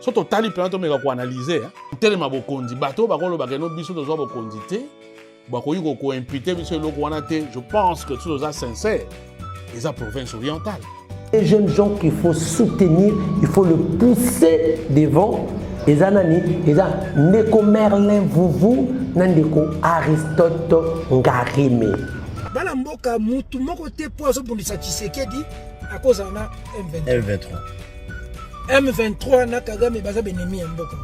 Surtout tali plan to meka ko analyser tellement bokondi bato bakolo bakeno biso to zo bokondi te bakoyi ko imputer biso eloko wana te. Je pense que tout ça sincère et la province orientale. Les jeunes gens qu'il faut soutenir, il faut le pousser devant. Et ça nani, et ça Ndeko Merlin Vouvou, Ndeko Aristote Ngarime. Bala mboka mutu moko te poazo bundisa Tshisekedi à cause na M23 na Kagame baza benemi mboka.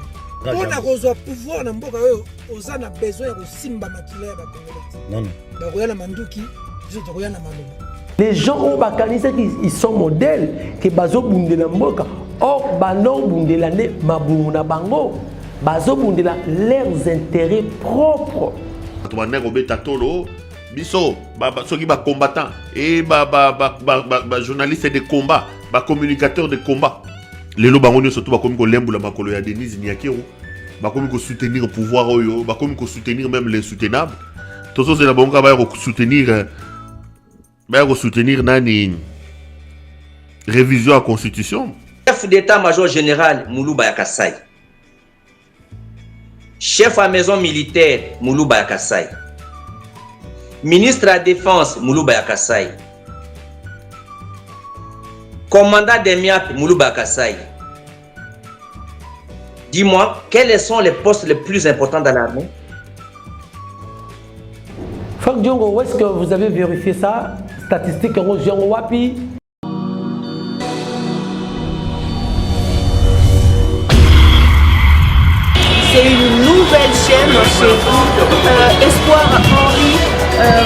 On a besoin pouvoir na mboka yo, ozana besoin ya kosimba makila ya bakongolais. Non. Bakoyana manduki, biso tokoyana maloba. Les gens au Bakanisa ils sont modèles que bazo bundela mboka. Or bano bundela ne mabuna bango. Bazo bundela leurs intérêts propres. Tobané robeta tolo biso soki ba combattant et ba journaliste de combat, ba communicateur de combat. Lelo bango nyo surtout ba komi ko lembula makolo ya Denise Nyakero. Ba komi ko soutenir le pouvoir oyo, ba komi ko soutenir même l'insoutenable. Tozo c'est la bango ba soutenir nani révision à la constitution. Chef d'état-major général Moulouba Yakassai. Chef à maison militaire Moulouba Yakassai. Ministre de la défense Moulouba Yakassai. Commandant des MIAP Moulouba Yakassai. Dis-moi, quels sont les postes les plus importants dans l'armée? Franck Diongo, où est-ce que vous avez vérifié ça? Statistique en Diongo Wapi. C'est une nouvelle chaîne chez vous, Espoir Henri,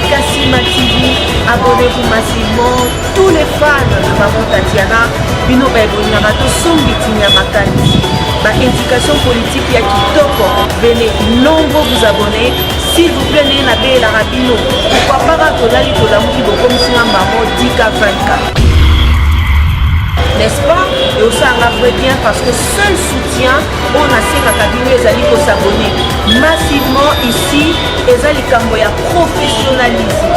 Kassima TV. Abonnez-vous massivement. Tous les fans de Maman Tatiana, Bino Baibonarato, Sombitinia Makani. Ma indication politique ya Kitoko. Venez nombreux vous abonner. S'il vous plaît, n'ayez pas la rabino. Pourquoi pas Tolali Tolamuki comme si un maman Dika 24. N'est-ce pas? Et aussi on a fait bien parce que seul soutien, on a ces cabinets, les alliés pour s'abonner massivement ici, les alliés camboya professionnalisme.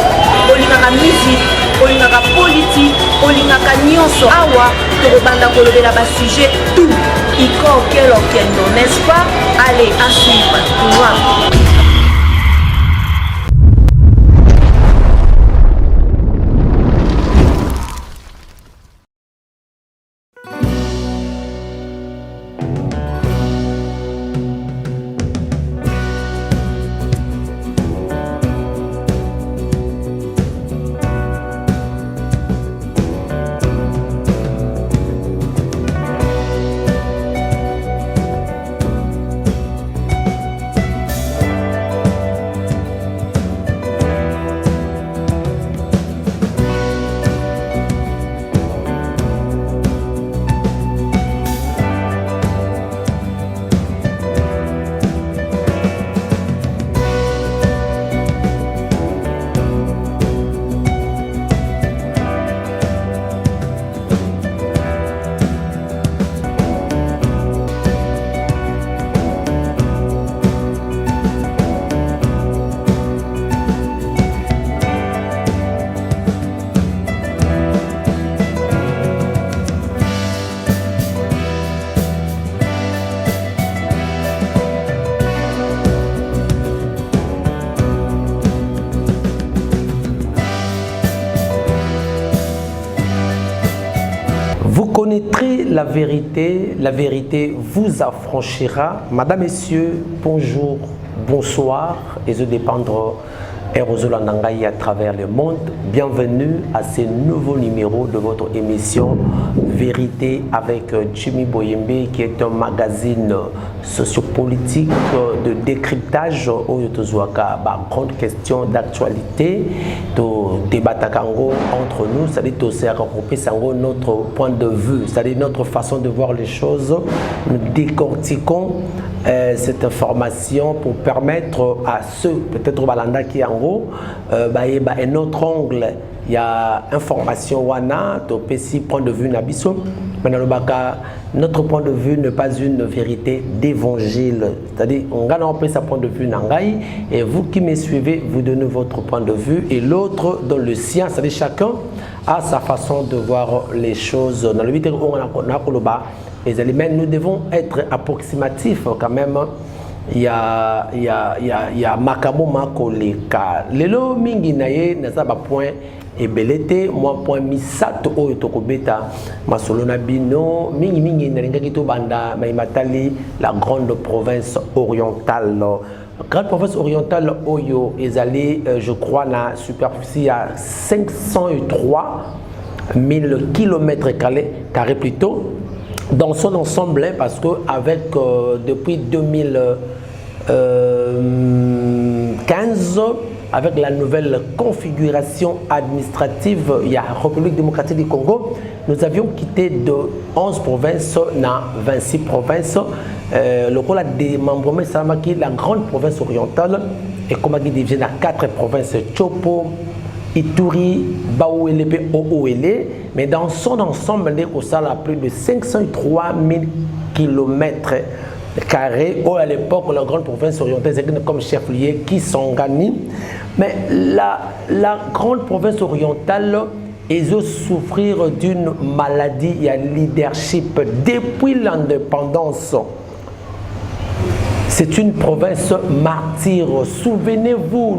On y a la musique, on y a la politique, on y a la nyonso awa, que le banda kolobé là-bas sujet tout. Iko quel n'est-ce pas? Allez, à suivre. Voilà. Vous connaîtrez la vérité vous affranchira. Madame, Messieurs, bonjour, bonsoir, et je dépendre Aérosol Nangaï à travers le monde. Bienvenue à ce nouveau numéro de votre émission Vérité avec Jimmy Boyembe, qui est un magazine sociopolitique de décryptage où il y a grande question d'actualité, de débat entre nous, c'est-à-dire notre point de vue, c'est-à-dire notre façon de voir les choses. Nous décortiquons cette information pour permettre à ceux, peut-être Balanda qui est en haut, un autre angle. Il y a information wana, topesi point de vue nabiso. Notre point de vue n'est pas une vérité d'évangile. C'est-à-dire, on gagne un peu sa point de vue nangai, et vous qui me suivez, vous donnez votre point de vue, et l'autre dans le sien. C'est-à-dire, chacun a sa façon de voir les choses. Dans le vidéo, on a mais nous devons être approximatifs quand même. Il y a Makamo Makoleka. Lelo mingi naye nasa ba point ebelete moi point misato oyo tokobeta masolo na bino mingi nalinga kito banda maimatali la grande province orientale. Grande province orientale oyo ezali je crois na superficie à 503 000 km² plutôt. Dans son ensemble, hein, parce que avec depuis 2015, avec la nouvelle configuration administrative, il y a République démocratique du Congo, nous avions quitté de 11 provinces à 26 provinces. Le rôle de démembrement, c'est la grande province orientale et comme il devient à 4 provinces, Chopo, Ituri, Baouele, Ouele, mais dans son ensemble, il a plus de 503 000 km². À l'époque, la grande province orientale, c'est comme chef-lieu qui Kisangani. Mais la grande province orientale, ils ont souffert d'une maladie, il y a leadership depuis l'indépendance. C'est une province martyre. Souvenez-vous,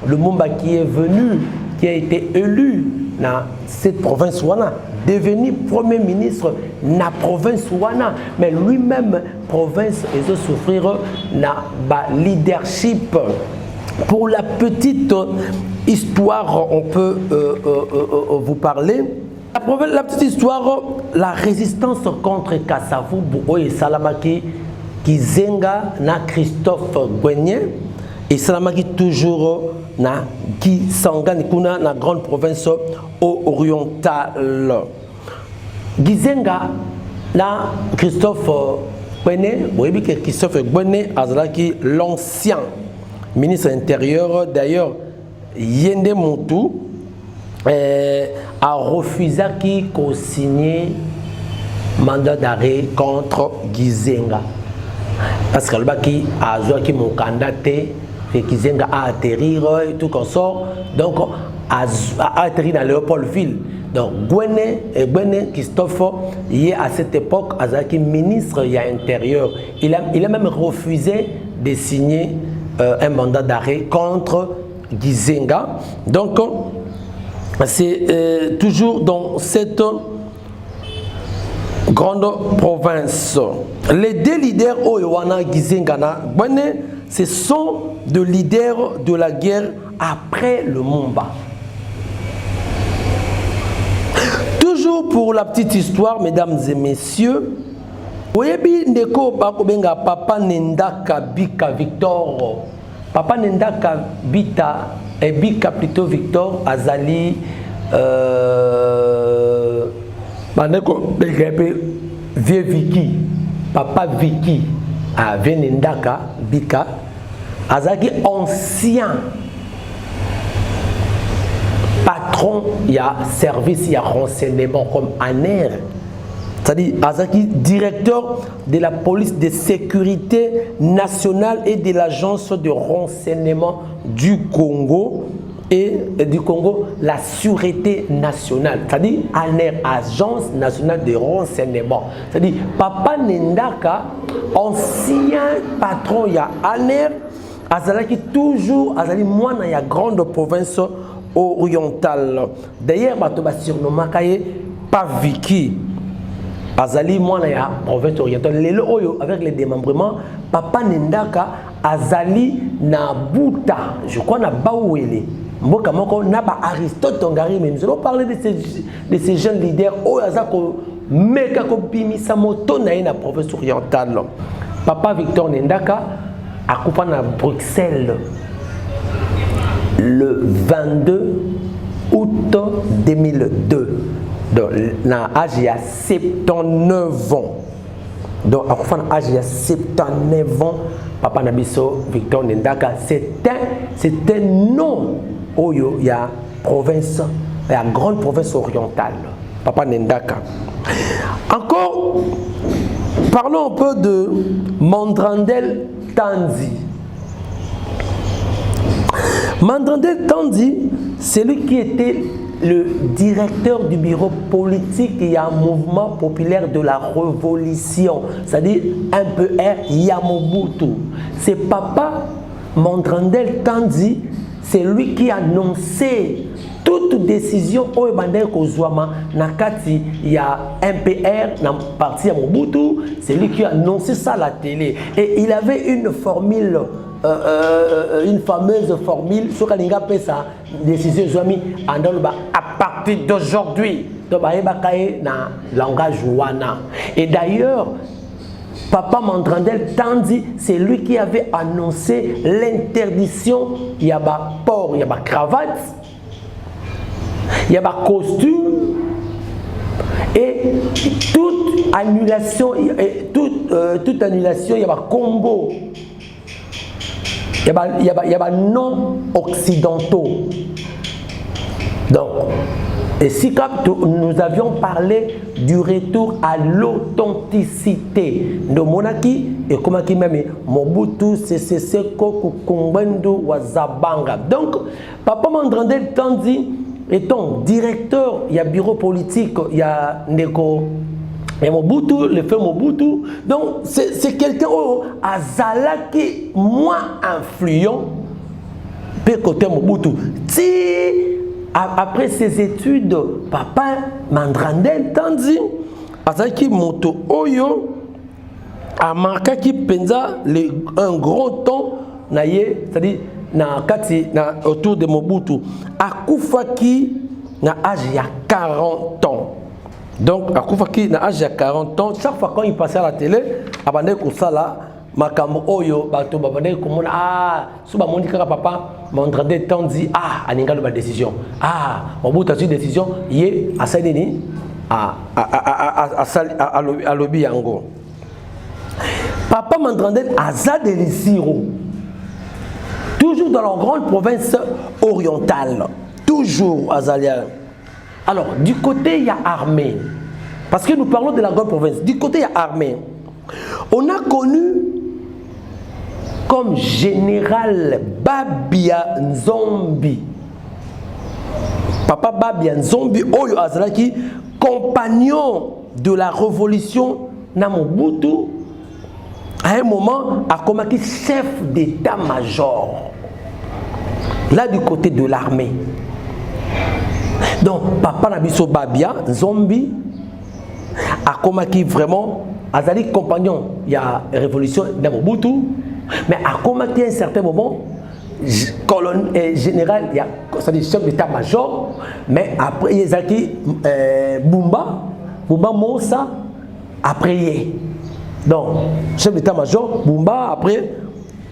Lumumba qui est venu, qui a été élu dans cette province Wana, devenu premier ministre dans la province Wana, mais lui-même, province, ils ont souffert dans le leadership. Pour la petite histoire, on peut vous parler. La petite histoire, la résistance contre Kassavou, Bouoye Salamaki, Kizenga, na Christophe Gwenye, et Salamaki toujours na Kisangani kuna na grande province orientale. Gizenga na Christophe Gwenye, vous voyez que Christophe Gwenye azalaki l'ancien ministre intérieur, d'ailleurs Yende Montou a refusé qu'il co-signe mandat d'arrêt contre Gizenga. Parce que le baki a joué mon candidat et Gizenga a atterri et tout comme ça. Donc a atterri dans Léopoldville. Donc Gwenye Christophe, il est à cette époque Azaki ministre intérieur. Il a même refusé de signer un mandat d'arrêt contre Gizenga. Donc c'est toujours dans cette grande province. Les deux leaders Oyowana Gizengana, ce sont des leaders de la guerre après le Lumumba. Toujours pour la petite histoire, mesdames et messieurs, Oyebi ndeko bakobenga Papa Nendaka Bika Victor. Papa Nendaka Bika plutôt Victor Azali Maneko Begepe Vieux Vicky. Papa Vicky a Venendaka Bika Azaki ancien patron, il y a service, il y a renseignement comme ANER. C'est-à-dire Azaki directeur de la police de sécurité nationale et de l'agence de renseignement du Congo et du Congo, la sûreté nationale. C'est-à-dire ANER, agence nationale de renseignement. C'est-à-dire Papa Nendaka, ancien patron, il y a ANER, Azalaki toujours, Azali moine, il y a grande province orientale. D'ailleurs, Batoba surnommé pas Vicky. Azali moine, il y a province orientale. Les loyaux avec les démembrements, Papa Nendaka, Azali Nabuta, je crois na Baouele. Mboka moko na ba Aristote Tongari, mais nous allons parler de ces jeunes leaders au Azako meka ko bimisa moto na na province orientale. Papa Victor Nendaka a coupé à Bruxelles le 22 août 2002. Donc, na âge il y a 79 ans. Donc, à âge il y a 79 ans, Papa Nabiso Victor Nendaka, c'est un nom où il y a province, la grande province orientale. Papa Nendaka. Encore, parlons un peu de Mandrandel Tanzi. Mandrandel Tanzi, c'est lui qui était le directeur du bureau politique, il y a un mouvement populaire de la révolution, c'est-à-dire MPR Yamobutu. C'est Papa Mandrandel Tandi, c'est lui qui a annoncé toute décision au Ebandel Kozwama Nakati, il y a MPR dans parti Yamobutu, c'est lui qui a annoncé ça à la télé. Et il avait une formule, une fameuse formule sur Kalinga Pesa, décision Zwami Andalba à partir d'aujourd'hui. Donc, dans langage Wana. Et d'ailleurs, Papa Mandrandel Tandi, c'est lui qui avait annoncé l'interdiction. Il y a pas port, il y a pas cravate, il y a pas costume. Et toute annulation, toute annulation, il y a pas combo. Il y a pas non occidentaux. Donc, et si nous avions parlé du retour à l'authenticité de Monaki et comment qui même Mobutu, CCC, Koku, Kumbendo, Wazabanga. Donc, Papa Mandrandel Tandi étant directeur, il y a bureau politique, il y a Neko. Et Mobutu, le fait Mobutu, donc c'est quelqu'un à Zala qui est moins influent que côté Mobutu. Si après ses études, Papa Mandrandel Tandi, Azaki Moto Oyo a marqué qui pensa un grand temps, c'est-à-dire autour de Mobutu, à Koufaki, na âge il y a 40 ans. Donc, à Koufaki, na âge il y a 40 ans, chaque fois quand il passait à la télé, abandé Kousala, Makam Oyo, Bato Babane, Komona, ah, Souba Monika Papa, Mandrandel Tandi, ah, Aninga de ma décision. Ah, Mobutu a eu décision, yé, à Saïdini, à Lobi Yango. Papa Mandrandel a Zadeli Siro. Toujours dans la grande province orientale. Toujours Azalia. Alors, du côté, il y a armée. Parce que nous parlons de la grande province. Du côté, il y a armée. On a connu comme général Babia Nzombi. Papa Babia Nzombi, Oyo Azalaki, compagnon de la révolution Namobutu, à un moment, a commencé chef d'état-major. Là, du côté de l'armée. Donc, Papa Nabiso Babia Nzombi a commencé vraiment, Azali compagnon, il y a la révolution Namobutu, mais a commencé à un certain moment, général, il y a chef d'état-major, mais après, il y a Bumba Mosa, après. Donc, chef d'état-major, Bumba, après,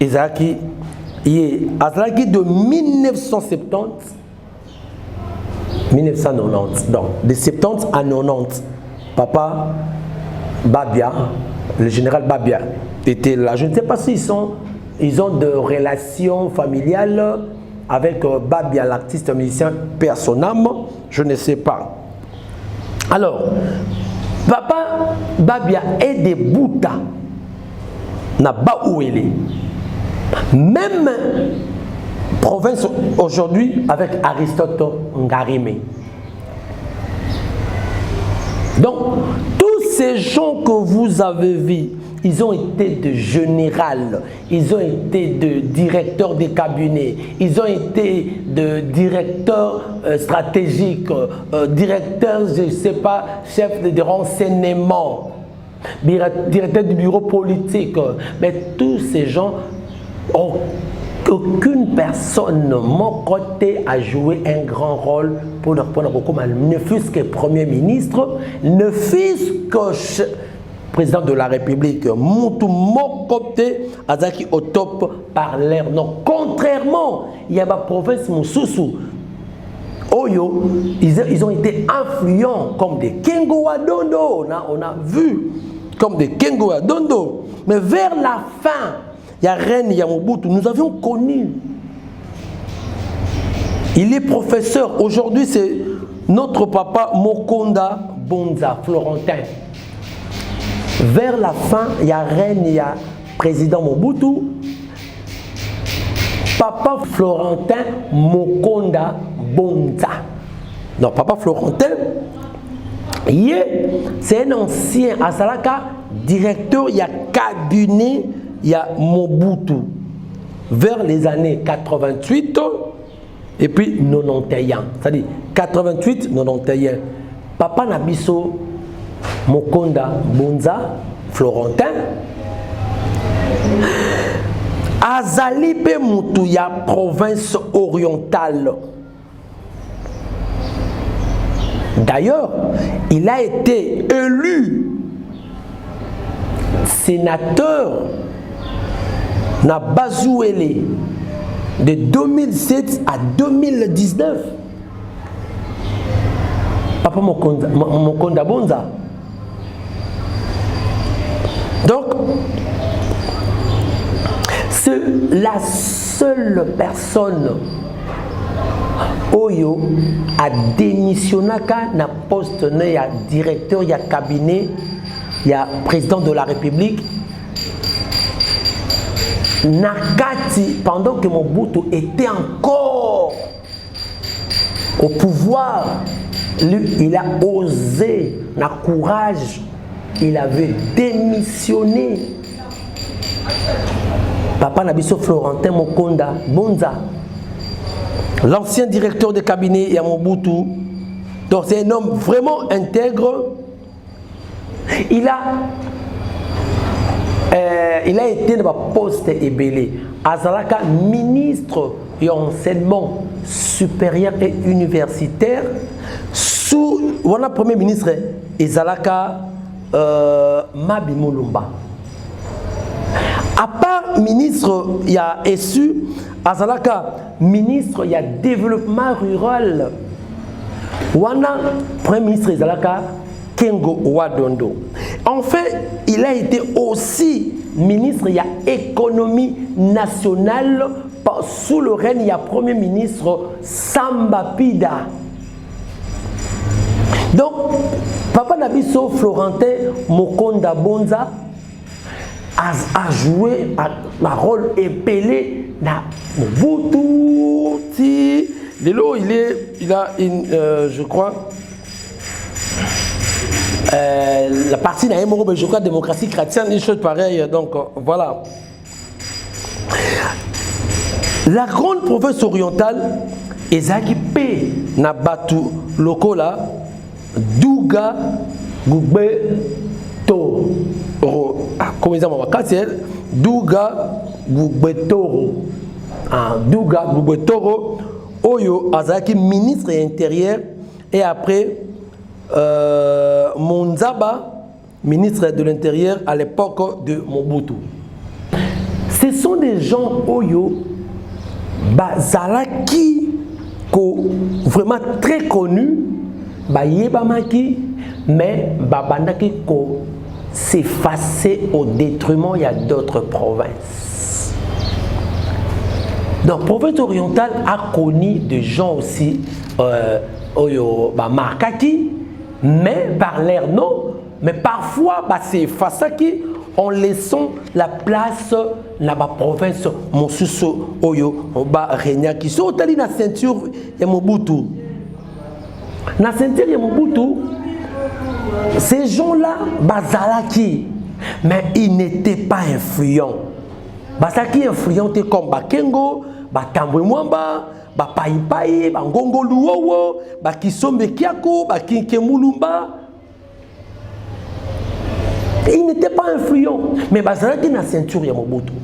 Ezaki, de 1990, donc, de 70 à 90, Papa Babia, le général Babia, était là. Je ne sais pas s'ils ont de relations familiales avec Babia, l'artiste musicien, père son âme, je ne sais pas. Alors, Papa Babia est des Bouddha, n'a pas où il est. Même province aujourd'hui avec Aristote Ngarime. Donc, tous ces gens que vous avez vus, ils ont été de général, ils ont été de directeurs de cabinet, ils ont été de directeurs stratégiques, directeurs, je ne sais pas, chefs de renseignement, directeurs du bureau politique. Mais tous ces gens, aucune personne, mon côté, a joué un grand rôle pour leur prendre beaucoup mal. Ne fût-ce que Premier ministre, ne fût-ce que président de la République, Moutou Mokote, Azaki au top par l'air. Non, contrairement, il y a ma province Moussousou. Oyo, ils ont été influents comme des Kengo Wadondo. On a vu comme des Kengo Wadondo. Mais vers la fin, il y a Reine Yamobutu, nous avions connu. Il est professeur. Aujourd'hui, c'est notre papa Mokonda Bonza, Florentin. Vers la fin, il y a Reine, il y a président Mobutu. Papa Florentin Mokonda Bonza. Non, Papa Florentin, c'est un ancien Azalaka, directeur, il y a cabinet, il y a Mobutu, vers les années 88 et puis 91. C'est-à-dire 88, 91. Papa Nabiso, Mokonda Bonza, Florentin, Azali pe mutu ya province orientale. D'ailleurs, il a été élu sénateur na Bazouele de 2007 à 2019. Papa Mokonda Bonza. Donc, c'est la seule personne Oyo a démissionné na poste, il y a directeur, il y a cabinet, il y a président de la République. Nakati, pendant que Mobutu était encore au pouvoir, lui, il a osé, na courage, il avait démissionné. Papa Nabiso Florentin Mokonda Bonza, l'ancien directeur de cabinet et à Mobutu. Donc c'est un homme vraiment intègre. Il a été dans le poste ébélé. Azalaka, ministre de l'enseignement supérieur et universitaire, sous le premier ministre Azalaka Mabi Mulumba. À part ministre, il y a ESU, Azalaka, ministre, il y a développement rural. Wana, premier ministre Azalaka, Kengo Wadondo. Enfin, il a été aussi ministre, il y a économie nationale, sous le règne, il y a premier ministre Samba Pida. Donc, Papa Nabiso Florentin Mokonda Bonza a joué un rôle épelé dans Mobutu. Lelo, il a une, je crois, la partie de je crois, démocratie chrétienne, une chose pareille. Donc, voilà. La grande province orientale, Ezaki P. Nabatu Lokola, Douga Goube Toro. Comment ils appellent Douga Goube Toro. Douga Goube Toro, Oyo Azaki, ministre intérieur, et après Monzaba, ministre de l'Intérieur à l'époque de Mobutu. Ce sont des gens Oyo Bazalaki vraiment très connus, Bayebamaki, mais Babandaki ko s'effacer au détriment il y a d'autres provinces. Donc, la province orientale a connu des gens aussi Oyo Markaki, mais par leur nom, mais parfois c'est effacé en laissant la place dans la province Mosuso Oyo ba Renya qui sont allés dans la ceinture de Mobutu. Dans la ceinture de Mobutu, ces gens-là, Bazalaki, mais ils n'étaient pas influents. Bazalaki influents comme Bakengo, Batambwe Mwamba, Bapaipai, Bangongo Luowo, Bakisombe Kiako, Bakinke Mulumba. Ils n'étaient pas influents. Mais Bazalaki dans la ceinture de Mobutu.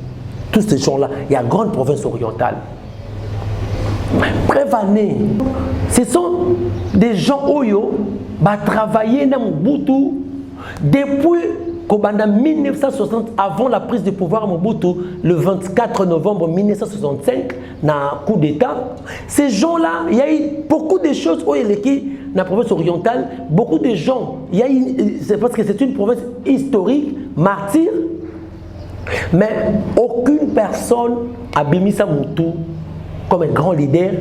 Tous ces gens-là, il y a une grande province orientale. Prévané, ce sont des gens Oyo qui travaillé dans Mobutu depuis 1960, avant la prise de pouvoir Mobutu, le 24 novembre 1965, dans le coup d'État. Ces gens-là, il y a eu beaucoup de choses dans la province orientale, beaucoup de gens, c'est parce que c'est une province historique, martyre, mais aucune personne a Bimisa Moutou comme un grand leader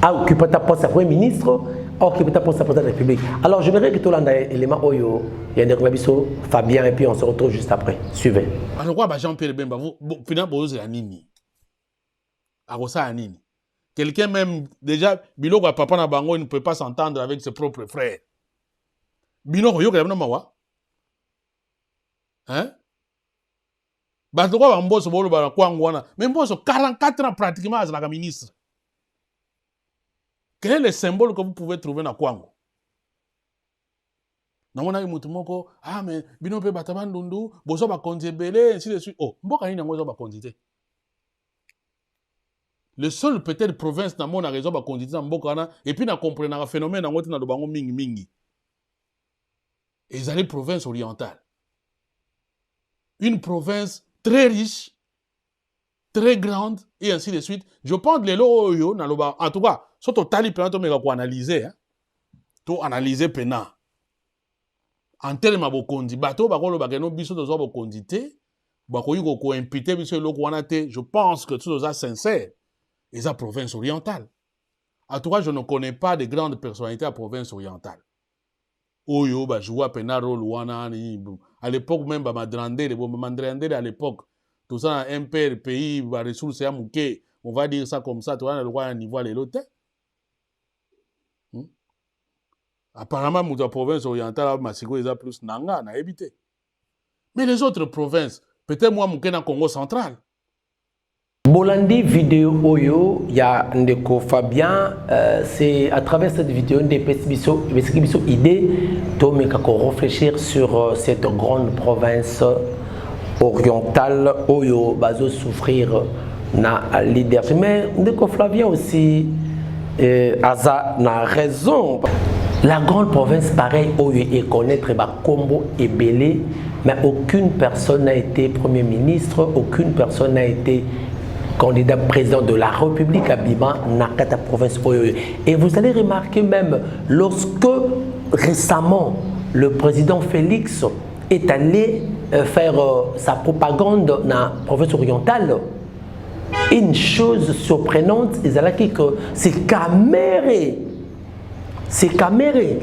a occupé ta poste de premier ministre, a occupé ta poste de président de la République. Alors je verrai que tout l'élément Oyo, il y a un Fabien et puis on se retrouve juste après. Suivez. Je crois que Jean-Pierre Bemba, finalement, vous avez Nini. Arosa Nini. Quelqu'un même, déjà, Biloko a papa na bango, il ne peut pas s'entendre avec ses propres frères. Biloko, yo, kaya mawa. Hein? Batoko ba mboso bolo ba kwangu wana. Mais mboso 44 ans pratiquement à la ministre. Quel est le symbole que vous pouvez trouver na kwangu? Namona mutu moko, ah mais bino pe batabandundu, bozo ba konzebele, ainsi de suite. Oh, mboka nini ngozo ba konzite. Le seul peut-être province na mona raison ba konzite na mboka na et puis na comprendre na phénomène na ngoti na lobango mingi mingi. Et ils allaient province orientale. Une province très riche, très grande, et ainsi de suite. Je pense que les lois, en tout cas, surtout tali pena to mega ko analyser, hein. To analyser pena. En termes de bokondi, bato bakolo bakeno biso to zo bokondi te, bakoyi ko imputer biso loko wana te. Je pense que tout ça sincère. Et ça province orientale. En tout cas, je ne connais pas de grandes personnalités à province orientale. Oyo ba joua pena rôle wana ni. À l'époque même ba Madrandere, à l'époque tout ça un pays ba ressources ya muke, on va dire ça comme ça, tu vois le roi à niveau les lotes. Apparemment muta province orientale masiko eza plus nanga na éviter. Mais les autres provinces, peut-être moi muke na Congo central. Bolandi vidéo Oyo, il y a Ndeko Fabien, c'est à travers cette vidéo des idées de réfléchir sur cette grande province orientale Oyo, bazo souffrir na leadership. Mais Ndeko Fabien aussi, Aza n'a raison. La grande province, pareil, Oyo et connaître Combo et Belé, mais aucune personne n'a été Premier ministre, aucune personne n'a été candidat président de la République à Bima, Nakata province Oyo. Et vous allez remarquer même, lorsque récemment le président Félix est allé faire sa propagande dans la province orientale, une chose surprenante, c'est Caméré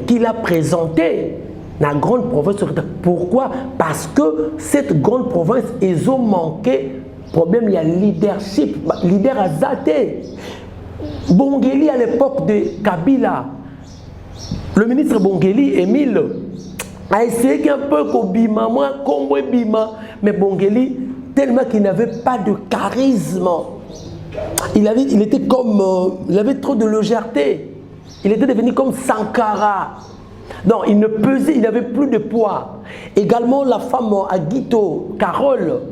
qu'il a présenté dans la grande province orientale. Pourquoi? Parce que cette grande province, ils ont manqué. Problème, il y a leadership, leader Azate. Bongeli à l'époque de Kabila, le ministre Bongeli, Émile, a essayé qu'un peu Kobima, moi, Kombo Bima, mais Bongeli, tellement qu'il n'avait pas de charisme. Il était comme, il avait trop de légèreté. Il était devenu comme Sankara. Non, il ne pesait, il n'avait plus de poids. Également, la femme Aguito, Carole,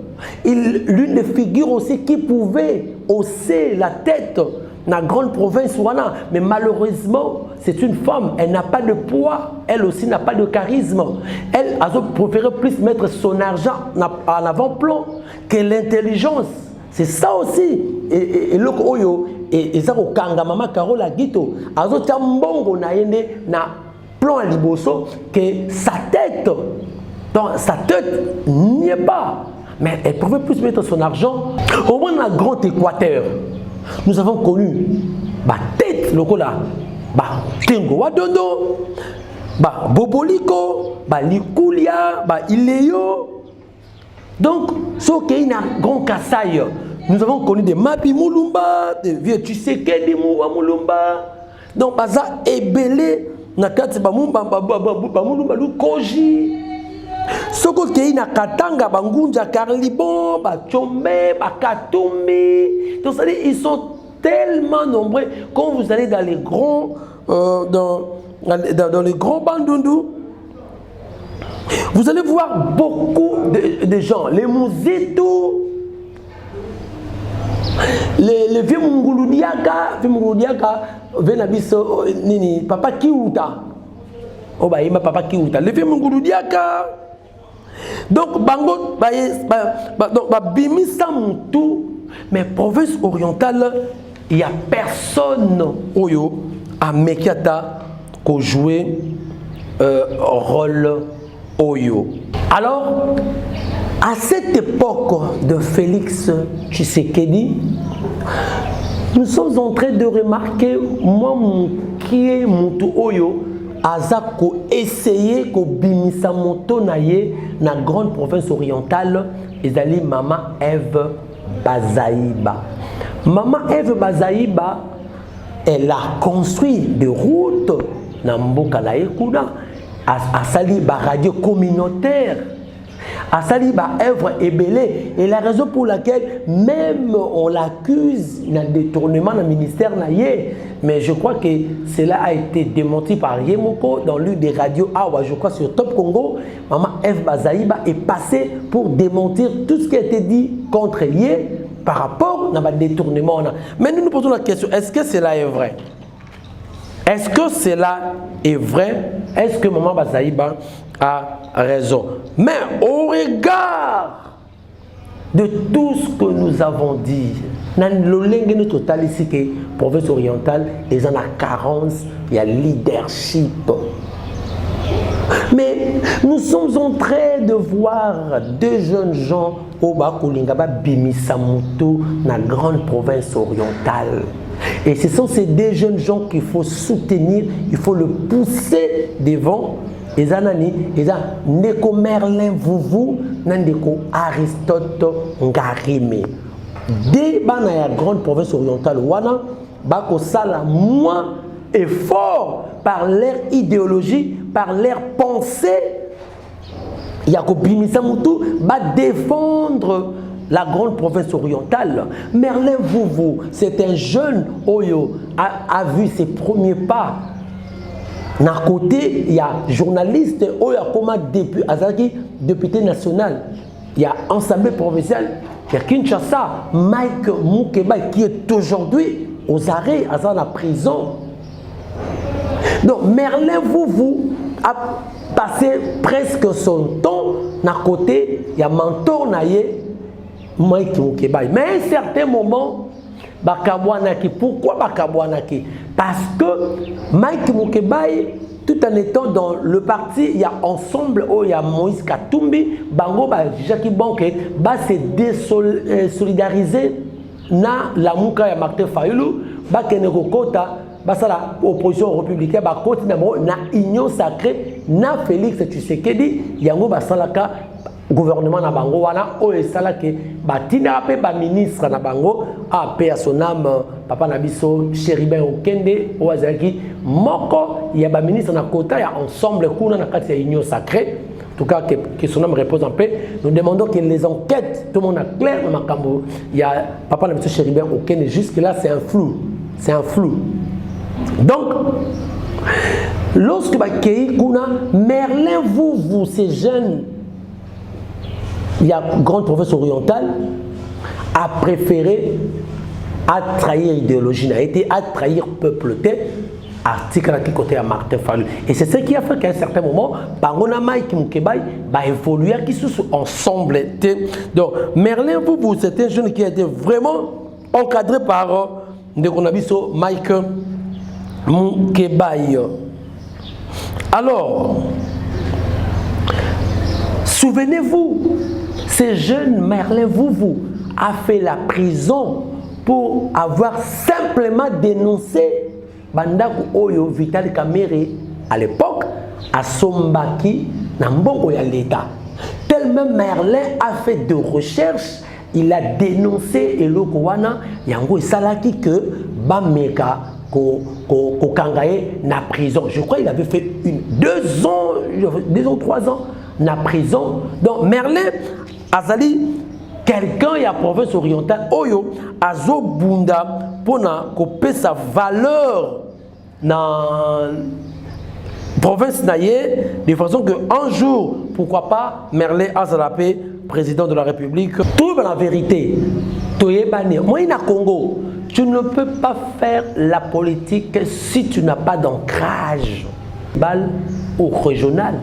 l'une des figures aussi qui pouvait hausser la tête dans la grande province Wana. Mais malheureusement, c'est une femme, elle n'a pas de poids, elle aussi n'a pas de charisme. Elle a préféré plus mettre son argent en avant-plan que l'intelligence. C'est ça aussi. Et le Oyo, et ça, au Kanga, Mama Carole Aguito, azo tambongo na yende na plan à liboso que sa tête, n'y est pas. Mais elle pouvait plus mettre son argent. Au moins, dans le Grand Équateur, nous avons connu la tête, le cola, Tengo Wadondo, Boboliko, Likulia, Ileyo. Donc, ce qui est un grand Kassai, nous avons connu des Mapi Moulumba, des vieux Tshisekedi Moulumba. Donc, Baza Ebele, Nakati Moulumba, Koji. Soko kei na Katanga, Bangunja, Karlibon, Chombe, Katumbi. Donc, ils sont tellement nombreux. Quand vous allez dans les grands, dans les grands bandundu, vous allez voir beaucoup de gens. Les Mouzitou, les vieux Munguludiaka, Venabiso, Nini, Papa Kiuta. Oh, bah, il m'a Papa Kiuta. Les vieux Munguludiaka. Donc, Bango, Bimisa Moutou, mais province orientale, il n'y a personne Oyo à Mekiata qui joué rôle Oyo. Alors, à cette époque de Félix Tshisekedi, nous sommes en train de remarquer, moi, qui est Moutou Oyo, Azako essayer ko bimisa moto naye na grande province orientale ezali Mama Eve Bazaïba. Mama Eve Bazaïba elle a construit des routes dans Mboka na Ekuna, à sali ba radio communautaire, à sali ba œuvre ébélée. Et la raison pour laquelle même on l'accuse d'un détournement dans le ministère naïe, mais je crois que cela a été démenti par Yemoko dans l'une des radios Awa, je crois sur Top Congo. Maman F. Bazaïba est passée pour démentir tout ce qui a été dit contre Yé par rapport à un détournement. Mais nous nous posons la question, est-ce que cela est vrai? Est-ce que cela est vrai? Est-ce que Maman Bazaïba a raison? Mais au regard de tout ce que nous avons dit, dans le total ici que province orientale, ils en a carence, il y a leadership. Mais nous sommes en train de voir deux jeunes gens au Bakulingaba Bimisamuto, dans la grande province orientale. Et ce sont ces deux jeunes gens qu'il faut soutenir, il faut le pousser devant. Et ça, Ndeko Merlin Vouvou, Ndeko Aristote Ngarime. Dès la grande province orientale, Wana, Bako Sala, moins effort par leur idéologie, par leur pensée. Yakobi Misamoutou va défendre la grande province orientale. Merlin Vouvou, c'est un jeune Oyo, a vu ses premiers pas. D'un côté, il y a journaliste Oyo Akoma député national. Il y a Assemblée provinciale. Il y a Kinshasa, Mike Moukeba qui est aujourd'hui aux arrêts, à la prison. Donc Merlin Vouvou a passé presque son temps. D'un côté, il y a mentor naïe, Mike Moukeba. Mais à un certain moment, Bakabouanaki. Pourquoi Bakabouanaki? Parce que Mike Moukeba, tout en étant dans le parti, il y a ensemble, il y a Moïse Katumbi, Bango, Jackie Banke, se désolidariser na la Mouka ya Martin Fayulu, Bakeneko Kota, la opposition républicaine, na union sacrée, na Félix Tshisekedi, Yango Basalaka, gouvernement na bango wana o esala ke batina pe ba ministre na bango a pe à son âme papa na biso Chéribin Okende o azaki moko ya ba ministre na kota ya ensemble kuna na kati ya union sacrée. En tout cas que son âme repose en paix. Nous demandons que les enquêtes, tout le monde a clair dans makambo. Il y a papa na biso Chéribin Okende, jusque là c'est un flou. C'est un flou. Donc lorsque ba kei kuna Merlin Vouvou ces jeunes, il y a grande province orientale, a préféré à trahir l'idéologie, a été à trahir peuple, article qui côté à Martin Fayulu. Et c'est ce qui a fait qu'à un certain moment, Pangona Mike Moukebaï va évoluer qui sont ensemble. Donc Merlin Vouvou, c'est un jeune qui a été vraiment encadré par Ndekonabiso Mike Moukebaï. Alors, souvenez-vous, ce jeune Merlin Vouvou a fait la prison pour avoir simplement dénoncé Bandaku Oyo Vital Kamere à l'époque à Sombaki Nambongo ya l'État. Tellement Merlin a fait de recherches, il a dénoncé Eloko Wana Yango Salaki que Bameka ko kangaye na prison. Je crois qu'il avait fait 2 ans, 3 ans na prison. Donc Merlin Azali, quelqu'un y a province orientale, Oyo, Azo Bunda, pour couper sa valeur dans province naïe, de façon que un jour, pourquoi pas, Merlin Azalapé, président de la République, trouve la vérité. Moi, in Congo, tu ne peux pas faire la politique si tu n'as pas d'ancrage ou régional.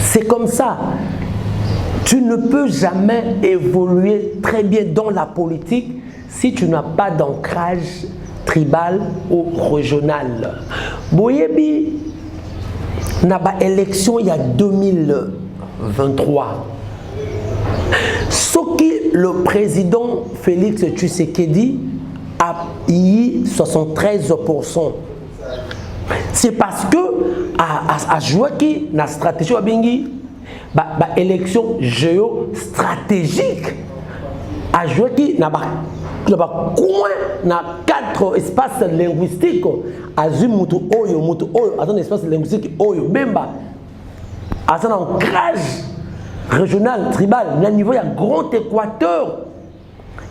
C'est comme ça. Tu ne peux jamais évoluer très bien dans la politique si tu n'as pas d'ancrage tribal ou régional. Boyebi n'a pas élection il y a 2023. Ce que le président Félix Tshisekedi a eu 73%. C'est parce que à jouer qui la stratégie à Bengi, élection géostratégique, à jouer qui n'a pas na 4 espaces linguistiques azu mutu oyo un espace linguistique oyo bemba un ancrage régional tribal na niveau ya grand équateur.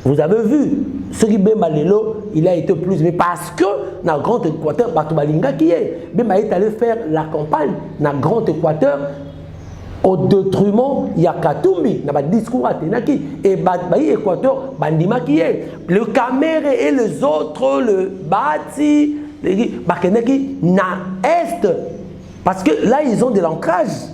Vous avez vu ce qui bemba lelo il a été plus mais parce que na grand équateur bato balinga qui est bemba est allé faire la campagne na grand équateur au détriment il y a Katumbi na ba discours atenaki et bayi équateur bandima qui est le Caméré et les autres le Bati les bakenaki na est parce que là ils ont de l'ancrage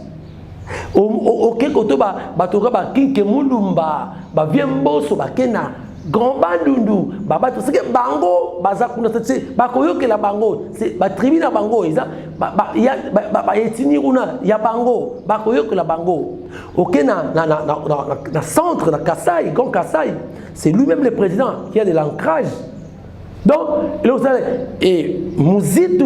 au koto batoka ba kinke mulumba ba viemboso ba kena grand bandundu baba to sike bango baza kuna tse ba koyoke la bango c'est ba tribu na bango isa ba etini kuna ya bango ba koyoke la bango OK na centre na Kasai grand Kasai c'est lui-même le président qui a de l'ancrage donc et Muzitu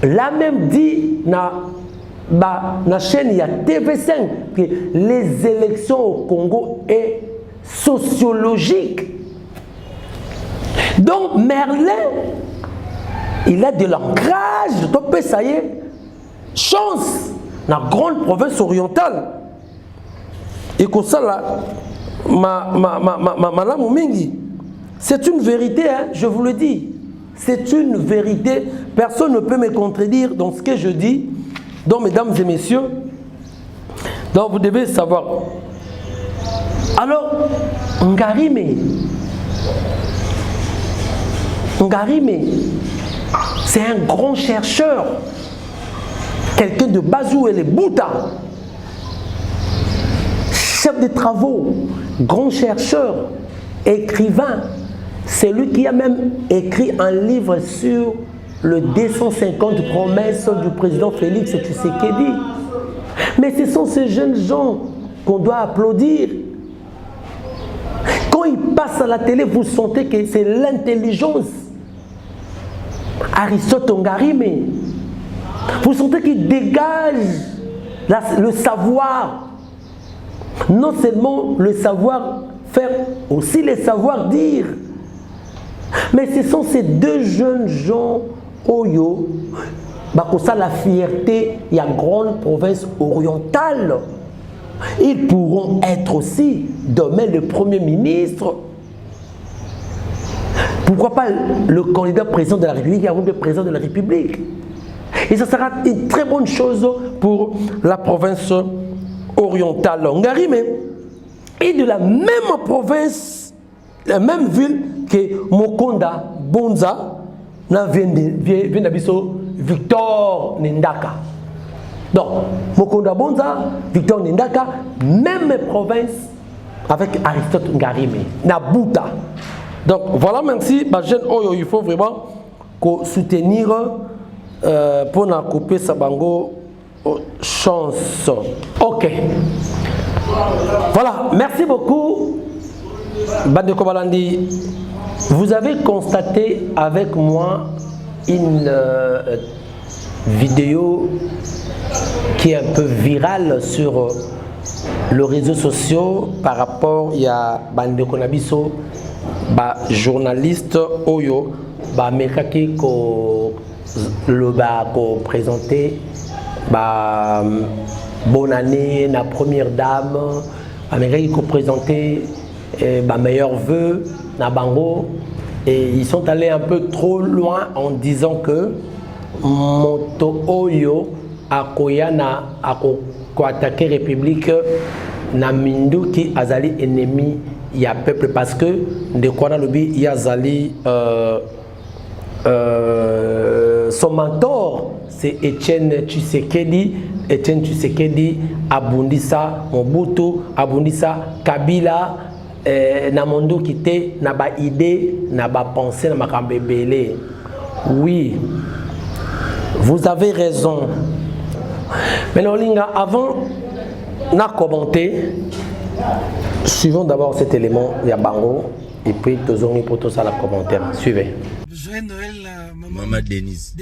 l'a même dit na chaîne il y a TV5 que les élections au Congo est sociologique. Donc Merlin, il a de l'ancrage, donc ça y est, chance dans la grande province orientale. Et comme ça là, c'est une vérité, hein, je vous le dis. C'est une vérité. Personne ne peut me contredire dans ce que je dis. Donc, mesdames et messieurs, donc vous devez savoir. Alors, Ngarime, c'est un grand chercheur, quelqu'un de Bazou et les Bouddha, chef de travaux, grand chercheur, écrivain. C'est lui qui a même écrit un livre sur le 250 promesses du président Félix Tshisekedi. Mais ce sont ces jeunes gens qu'on doit applaudir. Quand ils passent à la télé, vous sentez que c'est l'intelligence. Aristote Ngarime, vous sentez qu'il dégage le savoir. Non seulement le savoir-faire, aussi le savoir-dire. Mais ce sont ces deux jeunes gens Oyo, ça la fierté, il y a grande province orientale. Ils pourront être aussi demain le Premier ministre. Pourquoi pas le candidat président de la République, le président de la République. Et ça sera une très bonne chose pour la province orientale. Ngarime est de la même province, la même ville que Mokonda Bonza. Vient d'Abisso Victor Nindaka. Donc, Mokonda Bonza, Victor Nindaka, même province avec Aristote Ngarime, Nabuta. Donc, voilà, merci. Il faut vraiment soutenir pour nous couper sa bango chance. Ok. Voilà, merci beaucoup. Bande Kobalandi. Vous avez constaté avec moi une vidéo qui est un peu virale sur les réseaux sociaux par rapport à Bande Konabiso, journaliste Oyo, Mekaki ko présenté bonne année, la première dame, Mekaki ko présenté meilleurs vœux. Nabango, et ils sont allés un peu trop loin en disant que Moto Oyo akoyana ako attaquer République na mindu ki azali ennemi ya peuple parce que de quoi lobby yazali son mentor c'est Etienne Tshisekedi. Etienne Tshisekedi abundisa Mobutu, abundisa Kabila. Na mondo kité na ba idée na ba pensée na makambo ebele. Oui, vous avez raison. Mais Lolinga, avant na commenter, suivons d'abord cet élément ya bango et puis tozongi pour tout ça la commentaire. Suivez. Joël Noël maman Denise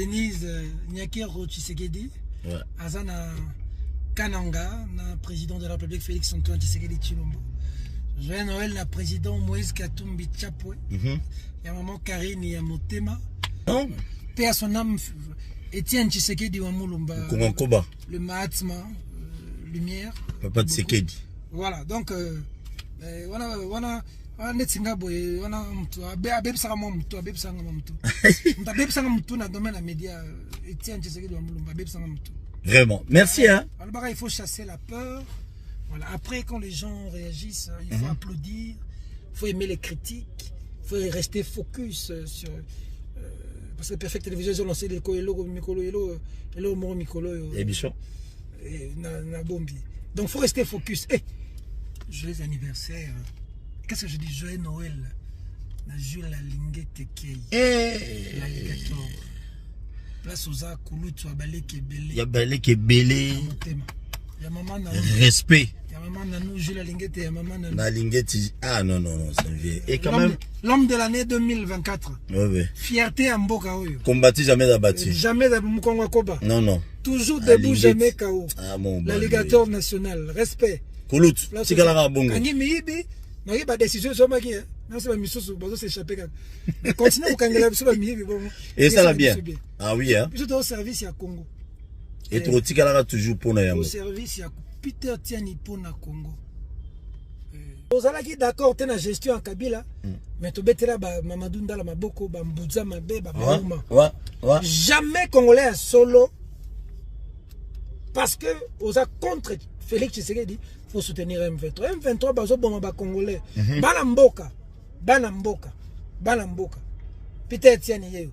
Nyakero Tshisekedi. Ouais. Azana Kananga, na président de la République Félix Antoine Tshisekedi Tshilombo. Joyeux Noël na président Moïse Katumbi Chapwe. Il y a maman Karine et Motema. Paix à son âme, Étienne Tshisekedi wa Mulumba. Le Mahatma, Lumière. Papa Tshisekedi. Voilà, donc voilà netsinga boye wana mtu abebisaka mo mtu abebisanga mo mtu mtu abebisanga mtu na domaine la média Étienne Tshisekedi wa Mulumba abebisanga mtu. Vraiment, merci hein. Alors il faut chasser la peur. Voilà, après quand les gens réagissent, il faut applaudir, il faut aimer les critiques, il faut rester focus sur parce que Perfect Télévision ils ont lancé les Mikolo Hello Moro Mikolo émission na bombi. Donc faut rester focus. Joyeux anniversaire. Qu'est-ce que je dis? Joyeux Noël. Na Jules la Lingete Kei. L'alligator. Place aux arts, Kouloutou, Abaleke Belé. Ya Baleke Belé. Ya maman na respect. Ya maman na nous, Jules la Lingete, ya maman na nous. La Lingete, ah non, c'est vieux. Et quand même. L'homme de l'année 2024. Ouais. Fierté à Mboka Oyo. Combattu, jamais d'abattu. Jamais d'Abumukongwa Koba. Non. Toujours debout, jamais KO. Ah bon, l'alligator national. Respect. Koulout, Tikalara Bongo. Angi Miyibi, non, pas décision sur ma guerre. Non, c'est pas Missou, Bazo s'échapper. Continuez au Kangela, sur la Miyibi. Et ça va bien. Ah oui, hein. Je suis au service à Congo. Et tu Tikalara toujours pour Nayamo. Au service à Peter Tiani pour na Congo. Vous allez d'accord, tu as la gestion en Kabila, mais tu as Mamadou Ndala Maboko, Bambouza Mabe, Babaouma. Ouais. Jamais Congolais à solo. Parce que, aux a contre Félix Tshisekedi, il faut soutenir M23. M23, bazo bomba Congolais. Balamboka. Peter Tiani Yeyo.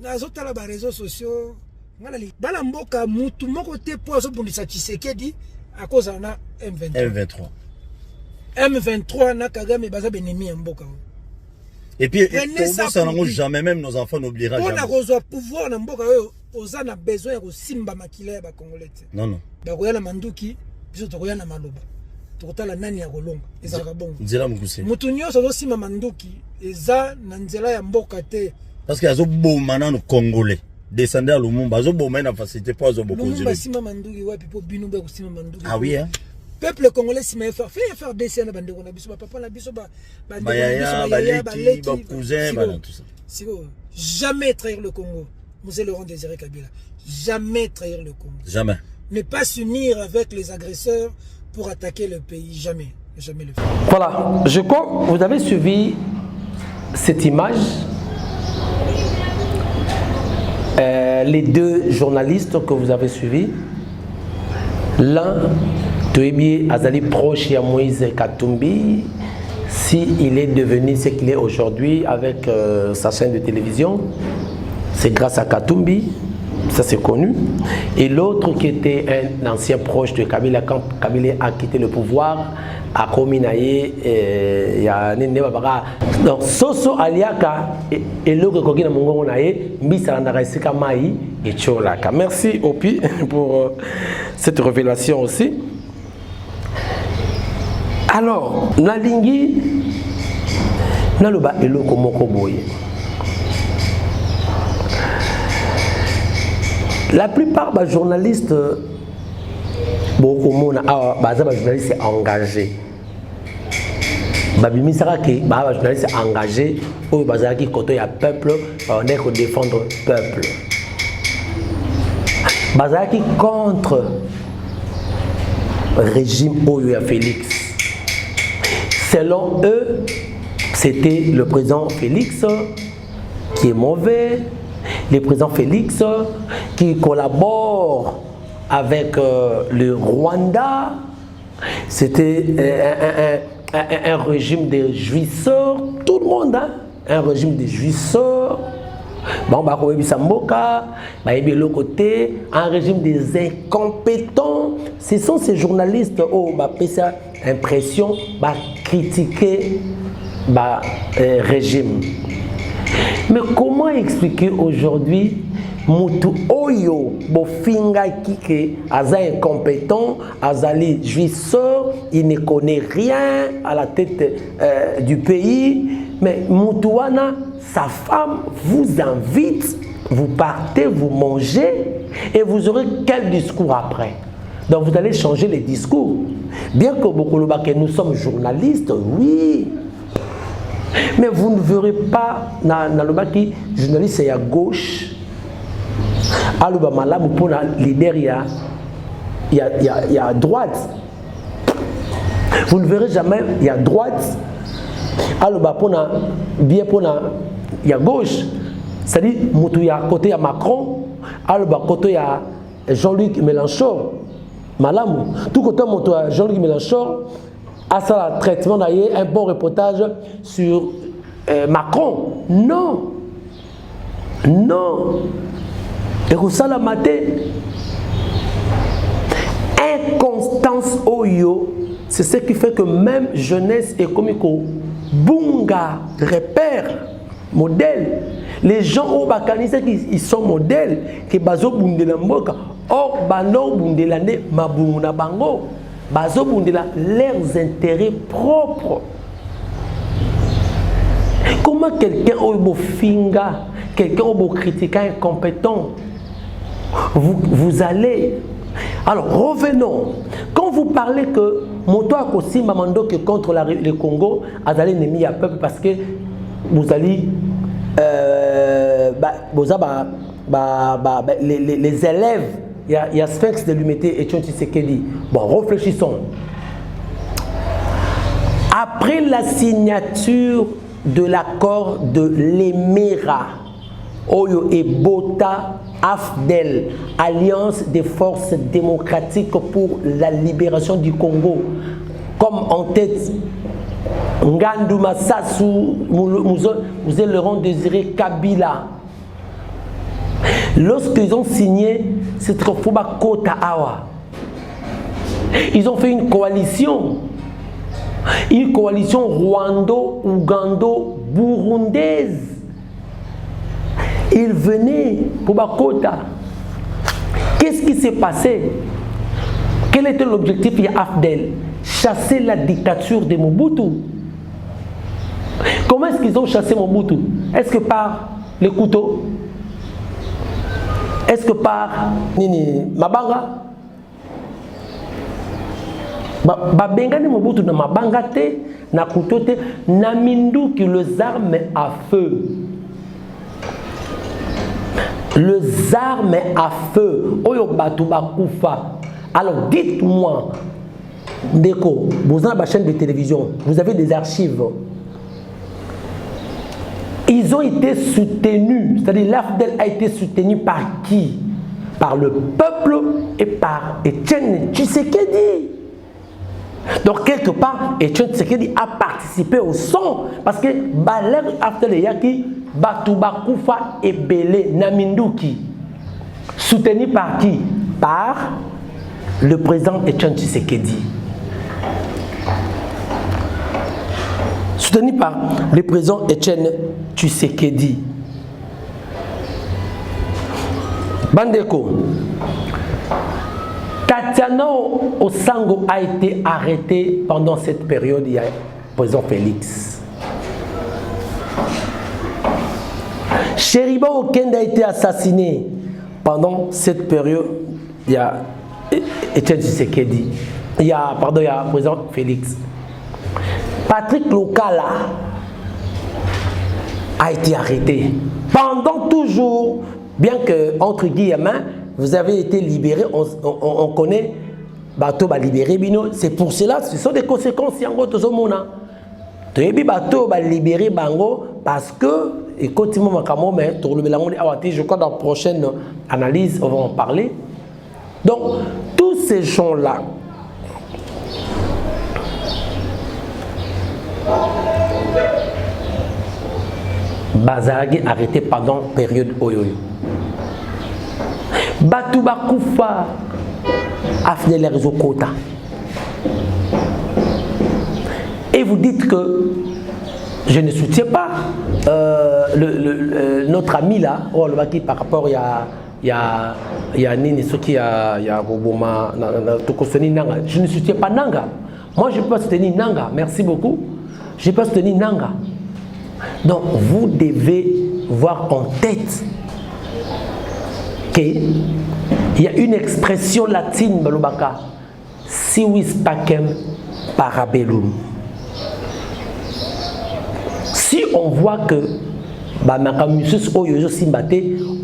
Nazota la réseaux sociaux. Balamboka, Moutou, moko te pozo bundisa Tshisekedi à cause de M23. M23 na Kagame baza benemi mboka. Et puis ça n'arrange jamais, même nos enfants n'oubliera jamais. On a reçu pouvoir na mboka yo, oza na besoin ya simba makila ya ba Congolais. Non. Ba koyana manduki, biso to koyana maloba. To kotala nani ya kolonga, ezaka bongo. Nzela mukuse. Mutu nyonso zo simba manduki, eza na nzela ya mboka te. Parce que azo bomana no Congolais. Descendre à Lumumba, azo bomana na facilité pour azo boko. Lumumba simba manduki wapi po binu ba ko simba manduki. Ah oui hein. Peuple congolais si mais faire dessin na bande na biso ba papa na biso ba yaya baleki ba cousin ba tout ça. Jamais trahir le Congo. Monsieur Laurent Désiré Kabila. Jamais trahir le Congo. Jamais. Ne pas s'unir avec les agresseurs pour attaquer le pays. Jamais le faire. Voilà, je crois que vous avez suivi cette image. Les deux journalistes que vous avez suivis. L'un, Toebi Azali proche à Moïse Katumbi, s'il est devenu ce qu'il est aujourd'hui avec sa chaîne de télévision, c'est grâce à Katumbi, ça c'est connu. Et l'autre qui était un ancien proche de Kabila, quand Kabila a quitté le pouvoir, a Kominaye, il y a Nene Babara. Donc, Soso Aliaka et l'autre qui est dans mon gonaye, Mbisarandara Sika Maï et Tcholaka. Merci Opi pour cette révélation aussi. Alors, Nalingi, Naloba Eloko Moko Boye. La plupart des journalistes, beaucoup de journalistes engagés. Les journalistes engagés, quand il y a peuple, on est pour défendre le peuple. Bazaki contre le régime Oyo Félix. Selon eux, c'était le président Félix qui est mauvais. Le président Félix qui collabore avec le Rwanda, c'était un régime de jouisseurs, tout le monde, hein? Un régime de jouisseurs. Bon, bah, l'autre côté, un régime des incompétents. Ce sont ces journalistes qui ont l'impression de critiquer le régime. Mais comment expliquer aujourd'hui Moutou Oyo Bofinga Kike Aza incompétent, Azali jouisseur, il ne connaît rien à la tête du pays, mais Moutouana, sa femme vous invite, vous partez, vous mangez et vous aurez quel discours après? Donc vous allez changer les discours. Bien que nous sommes journalistes, oui. Mais vous ne verrez pas dans le baki journaliste c'est à gauche. Alors malamu pour le leader il y a à droite. Vous ne verrez jamais il y a droite. Alors pour bien pour il y a gauche. C'est-à-dire il y a côté à Macron, alors côté il y a Jean-Luc Mélenchon. Malamu. Tout côté Jean-Luc Mélenchon a ça traitement d'ailleurs un bon reportage sur Macron. Non. Non. Et que ça la maté. Inconstance Oyo, c'est ce qui fait que même jeunesse et comico bunga repère modèle. Les gens au Bakanisé ils sont modèles que bazo bundela mboka. Or bano bundela ne mabuna bango. Bazo bundela leurs intérêts propres. Comment quelqu'un au finga, quelqu'un au critiquant incompétent, vous allez. Alors revenons. Quand vous parlez que Moto Akosi Mamando que contre le Congo, Azali Nemi à peuple parce que vous allez les élèves, il y a Sphinx de l'Humité et Tchonti Sekedi. Bon, réfléchissons. Après la signature de l'accord de l'Émirat, Oyo et Bota AFDEL, Alliance des forces démocratiques pour la libération du Congo, comme en tête Ngandou Massassou, vous êtes Laurent Désiré Kabila. Lorsqu'ils ont signé cette Foba Kota Awa, ils ont fait une coalition rwando-ougando-burundaise. Ils venaient pour Bakota. Qu'est-ce qui s'est passé? Quel était l'objectif de AFDEL? Chasser la dictature de Mobutu. Comment est-ce qu'ils ont chassé Mobutu? Est-ce que par les couteaux? Est-ce que par Mabanga? Bengani Mobutu na Mabanga te, na couteau te, na mindu qui les armes à feu. Les armes à feu. Oyo batu bakufa. Alors dites-moi, Ndeko, vous avez une chaîne de télévision, vous avez des archives. Ils ont été soutenus, c'est-à-dire l'AFDEL a été soutenu par qui? Par le peuple et par Etienne Tshisekedi. Donc quelque part, Etienne Tshisekedi a participé au son parce que Baler AFDEL Yaki Batouba Koufa et Belé Naminduki. Soutenu par qui? Par le président Etienne Tshisekedi. Soutenu par le président Etienne Tshisekedi. Bandeko, Tatiana Osango a été arrêté pendant cette période. Il y a le président Félix. Chériba Okende a été assassiné pendant cette période. Il y a Etienne Tshisekedi. Il y a le président Félix. Patrick Lokala a été arrêté pendant toujours, bien que entre guillemets vous avez été libéré, on connaît bateau ba libéré bino, c'est pour cela ce sont des conséquences yango tozomona. Toyebi bateau ba libéré bango parce que et continue makamo mais je crois dans la prochaine analyse on va en parler. Donc tous ces gens là Bazaragi arrêté pendant la période Oyoyo. Batouba Koufa a fait les réseaux quota. Et vous dites que je ne soutiens pas notre ami là, par rapport il y a Nini Soki, il y a Boboma, je ne soutiens pas Nanga. Moi je ne peux pas soutenir Nanga, merci beaucoup. Je ne peux pas soutenir Nanga. Donc vous devez voir en tête que Il y a une expression latine, Balobaka. Si vis pacem parabellum. Si on voit que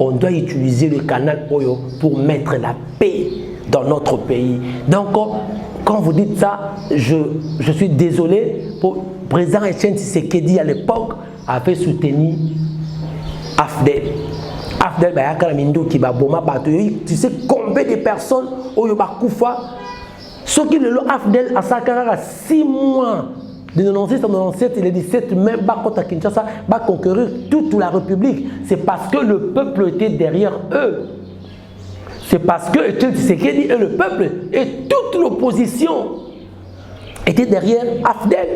on doit utiliser le canal Oyo pour mettre la paix dans notre pays. Donc, quand vous dites ça, je suis désolé. Pour le président Etienne Tshisekedi à l'époque avait soutenu AFDEL. Tu sais combien de personnes Oyo Bakoufa, ceux qui le AFDEL à Sakara 6 mois. De 96 à 97, il est 17 mai, contre Kinshasa, va conquérir toute la République. C'est parce que le peuple était derrière eux. C'est parce que Etienne Tshisekedi et le peuple et toute l'opposition étaient derrière AFDEL.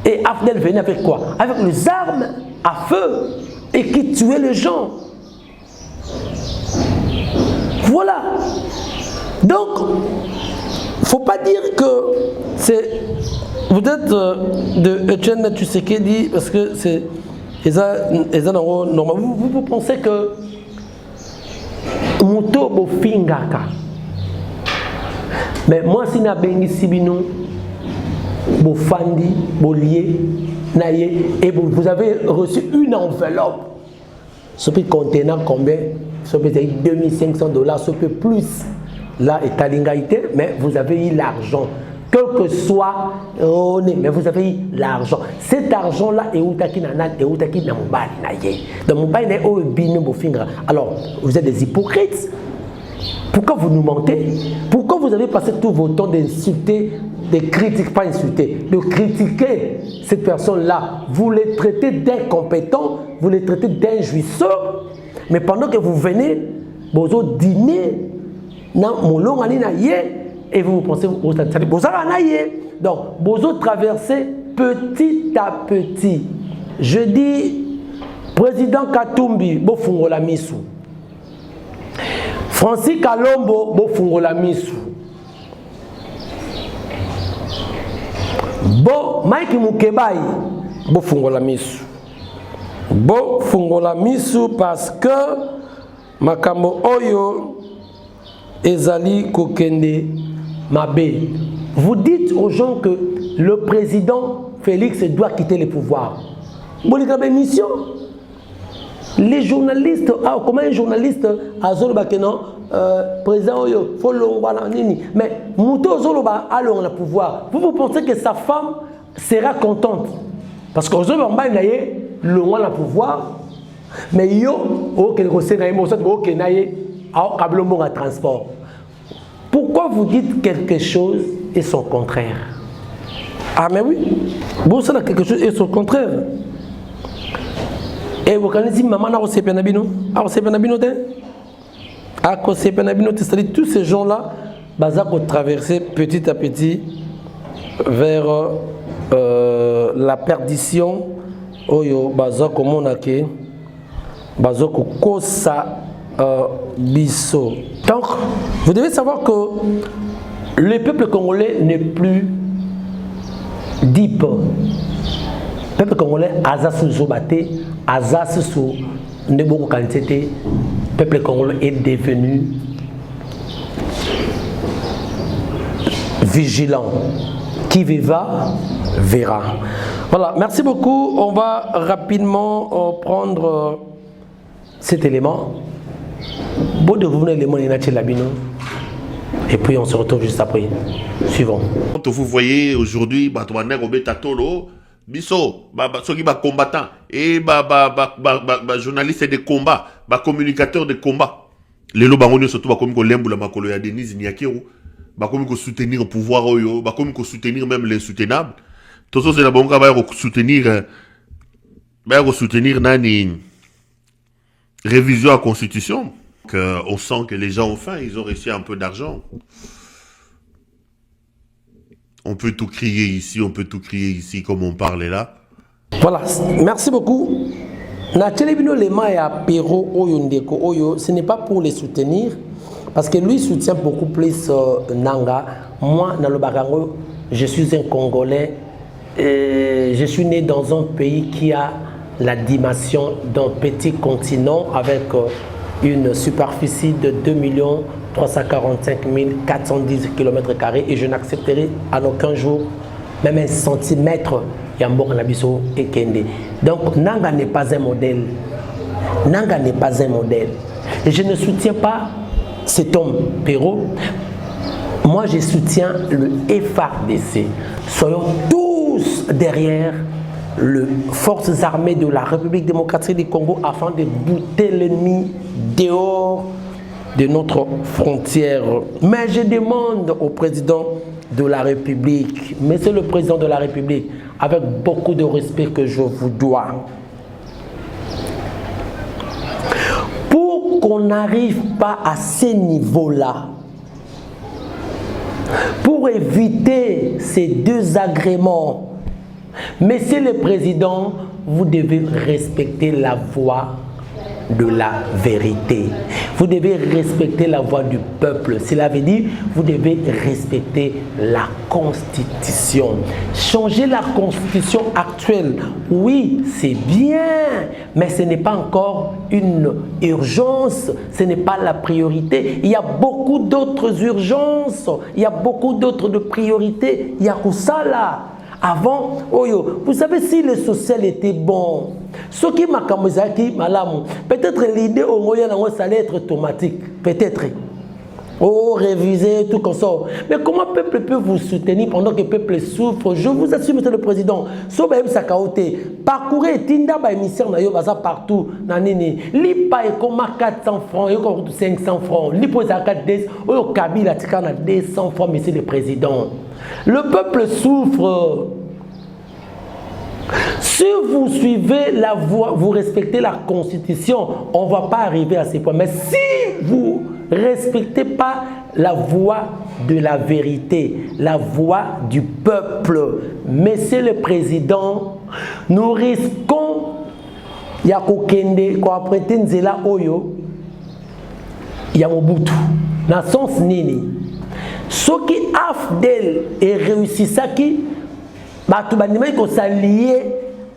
Et AFDEL venait avec quoi? Avec les armes à feu et qui tuaient les gens. Voilà. Donc, il ne faut pas dire que c'est... Vous êtes de Etienne Tshisekedi parce que c'est normal. Vous pensez que Muto Bofingaka. Mais moi, si na bengi sibino, Bofandi, Bolier, Naye, et vous avez reçu une enveloppe. Ce peut contenant combien? Ce peut être $2500, ce peut plus. Là, est à l'ingaïté, mais vous avez eu l'argent. Quel que soit, mais vous avez eu l'argent. Cet argent-là est outaki nanat et outaki namubali naye. Donc mubali naye o bino bofingra. Alors vous êtes des hypocrites. Pourquoi vous nous mentez? Pourquoi vous avez passé tout votre temps d'insulter, de critiquer, pas insulter, de critiquer cette personne-là? Vous les traitez d'incompétents, vous les traitez d'injouisseurs. Mais pendant que vous venez, vous dîner dans mon long et vous pensez vous donc vous traversez petit à petit. Je dis président Katumbi bofungola misu, Francis Kalombo bofungola misu, Mike Mukebai bofungola misu, bofungola misu parce que makambo oyo ezali kokende Mabé. Vous dites aux gens que le président Félix doit quitter le pouvoir. Mission. Les journalistes, comment un journaliste a Zoloba Kenan, président Oyo, mais Mouto Zoloba a le pouvoir. Vous pensez que sa femme sera contente? Parce que Zoloba Mbaye le pouvoir, mais yo, ok, transport. Pourquoi vous dites quelque chose et son contraire? Ah mais oui, vous savez quelque chose et son contraire. Et vous connaissez maman na osepe na bino, a osepe na bino te, a osepe na bino te, c'est-à-dire tous ces gens-là, baza ko traverser petit à petit vers la perdition. Oyo baza komona ke baza ko kosa biso. Donc, vous devez savoir que le peuple congolais n'est plus deep. Le peuple congolais, Azas Zobate, Azas sous Neboko Kantete, le peuple congolais est devenu vigilant. Qui vivra, verra. Voilà, merci beaucoup. On va rapidement prendre cet élément. Bon de revenir les mots et puis on se retrouve juste après. Suivant. Quand vous voyez aujourd'hui, biso, ceux qui sont combattants et journalistes de combat, communicateurs de combat. Les lobangonio surtout comme lembu la makolo ya Denise Nyakeru, comme soutenir le pouvoir oyo, comme soutenir même l'insoutenable. Tout ça c'est la bonne va soutenir nani révision à la constitution. On sent que les gens ont faim, ils ont reçu un peu d'argent. On peut tout crier ici, on peut tout crier ici, comme on parlait là. Voilà, merci beaucoup. Ce n'est pas pour les soutenir, parce que lui soutient beaucoup plus Nanga. Moi, Nalobarango, je suis un Congolais. Je suis né dans un pays qui a la dimension d'un petit continent avec une superficie de 2 345 410 km² et je n'accepterai en aucun jour même un centimètre Yambok Nabiso et Kende. Donc Nanga n'est pas un modèle. Nanga n'est pas un modèle. Et je ne soutiens pas cet homme, Perrault. Moi, je soutiens le FARDC. Soyons tous derrière les forces armées de la République démocratique du Congo afin de bouter l'ennemi dehors de notre frontière. Mais je demande au président de la République, Monsieur le Président de la République, avec beaucoup de respect que je vous dois, pour qu'on n'arrive pas à ces niveaux-là, pour éviter ces désagréments, Monsieur le Président, vous devez respecter la voix de la vérité. Vous devez respecter la voix du peuple. Cela veut dire vous devez respecter la Constitution. Changer la Constitution actuelle, oui, c'est bien, mais ce n'est pas encore une urgence, ce n'est pas la priorité. Il y a beaucoup d'autres urgences, il y a beaucoup d'autres priorités. Il y a que ça là. Avant, vous savez, si le social était bon, ce qui m'a peut-être l'idée au moyen ça allait être automatique, peut-être. Oh, réviser, tout comme ça. Mais comment le peuple peut vous soutenir pendant que le peuple souffre? Je vous assure, Monsieur le Président, parcourez Tinda émission partout. Lipa et comme 400 francs, et comme 500 francs. Lipa et Kabila 200 francs, Monsieur le Président. Le peuple souffre. Si vous suivez la voie, vous respectez la Constitution, on ne va pas arriver à ces points. Mais si vous ne respectez pas la voie de la vérité, la voie du peuple, Monsieur le Président, nous risquons Yakokende, quoi prêter Nzela Oyo, Yamobutu, dans le sens nini. Ce qui Afdel et réussi ça qui s'allier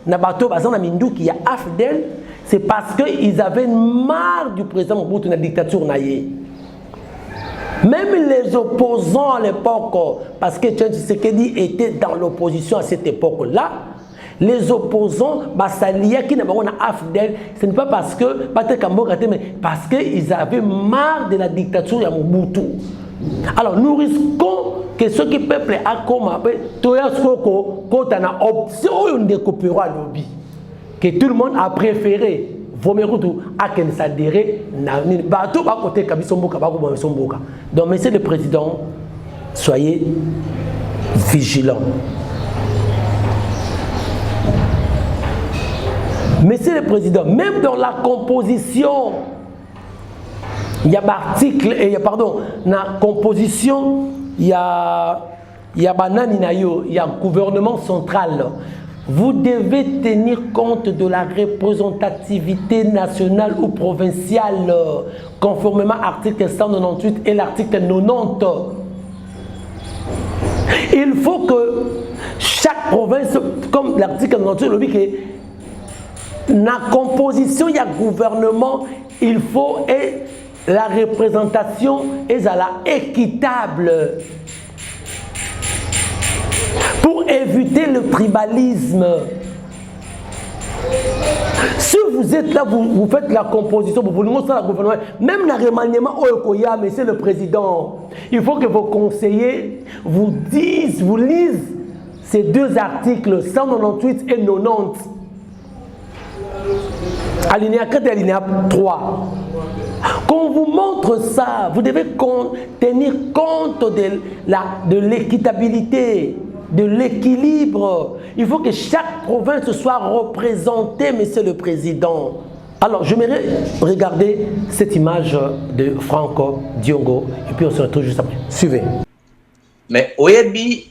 na bateau bazana minduki ya Afdel, c'est parce qu'ils avaient marre du président Mobutu na dictature naïe. Même les opposants à l'époque, parce que Tshisekedi était dans l'opposition à cette époque-là, les opposants s'alliaient qui n'a pas Afdel, ce n'est pas parce que mais parce qu'ils avaient marre de la dictature de Mobutu. Alors nous risquons que ce qui peuple a comme que tout le monde a préféré donc Monsieur le Président, soyez vigilants. Monsieur le Président, même dans la composition, il y a l'article, pardon, dans la composition, il y a gouvernement central. Vous devez tenir compte de la représentativité nationale ou provinciale, conformément à l'article 198 et l'article 90. Il faut que chaque province, comme l'article 98 le dit, que dans la composition, il y a gouvernement, il faut la représentation est équitable pour éviter le tribalisme. Si vous êtes là, vous faites la composition, vous voulez montrer la gouvernement, même le remaniement au Okoya, Monsieur le Président, il faut que vos conseillers vous lisent ces deux articles 198 et 90. Alinéa 4 et alinéa 3. Quand on vous montre ça, vous devez tenir compte de l'équitabilité, de l'équilibre. Il faut que chaque province soit représentée, Monsieur le Président. Alors, j'aimerais regarder cette image de Franco Diongo et puis on se retrouve juste après. Suivez. Mais Oyebi,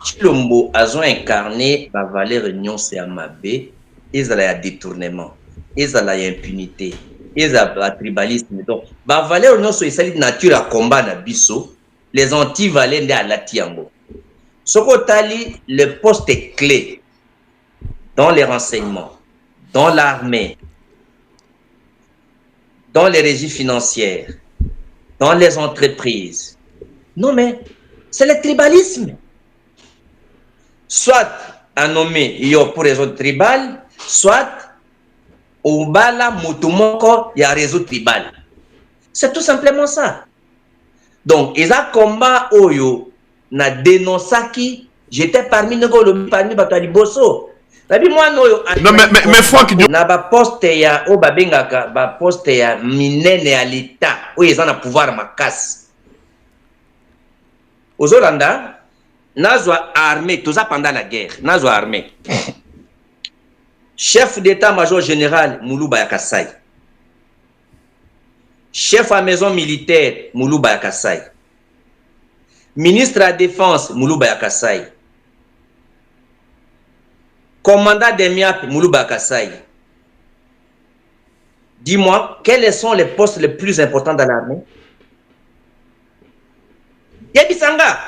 Chilombo a incarné la valeur union Amabe, ils ont un détournement, ils ont impunité. Ils ont un tribalisme. Donc, la valeur union c'est la nature à combat na biso, les anti-valents à la Tiango. Ce qu'on le poste est clé dans les renseignements, dans l'armée, dans les régies financières, dans les entreprises. Non, mais c'est le tribalisme. Soit à nommer pour réseau tribal, soit au bala mutumoko, il y a réseau tribal. C'est tout simplement ça. Donc, ils ont combat Oyo, na dénoncé, j'étais parmi nous, parmi Batali Bosso. Non, mais Franck, na ba poste ya o babengaka ba poste ya minene ya l'État, où ils ont le pouvoir makas. Aux Hollandais, nazwa armée, tout ça pendant la guerre, nazwa armée. Chef d'état-major général, Moulouba Yakasai. Chef à maison militaire, Moulouba Yakasai. Ministre à la défense, Moulouba Yakasai. Commandant des MIAP, Moulouba Yakasai. Dis-moi, quels sont les postes les plus importants dans l'armée? Yabisanga.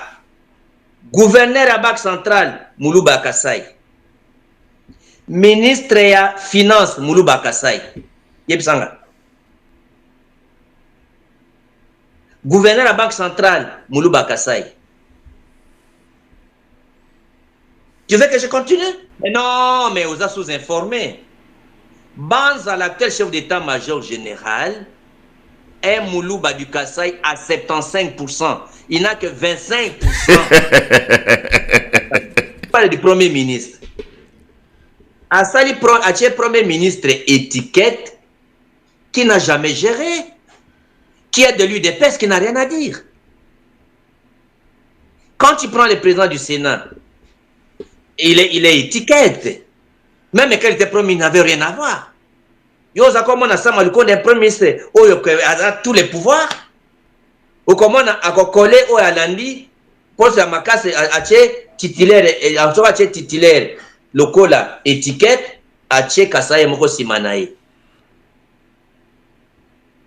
Gouverneur à Banque centrale, Moulouba Yakasai. Ministre ya finance Moulouba Yakasai. Yebisanga. Gouverneur de la Banque centrale Moulouba Yakasai. Tu veux que je continue? Mais non, mais vous êtes sous-informés. Banza, l'actuel chef d'état-major général, est Moulouba Yakasai à 75%. Il n'a que 25%. Je parle du premier ministre. Asali premier ministre étiquette qui n'a jamais géré, qui est de l'UDPS, qui n'a rien à dire. Quand tu prends le président du Sénat, il est étiquette. Même quand il était premier, il n'avait rien à voir. Il y a comment un premier ministre a tous les pouvoirs. Ou comment on a collé au Alandi, pour sa macasse à titulaire. Lokola étiquette à Tché Kasaye Moko Simanae.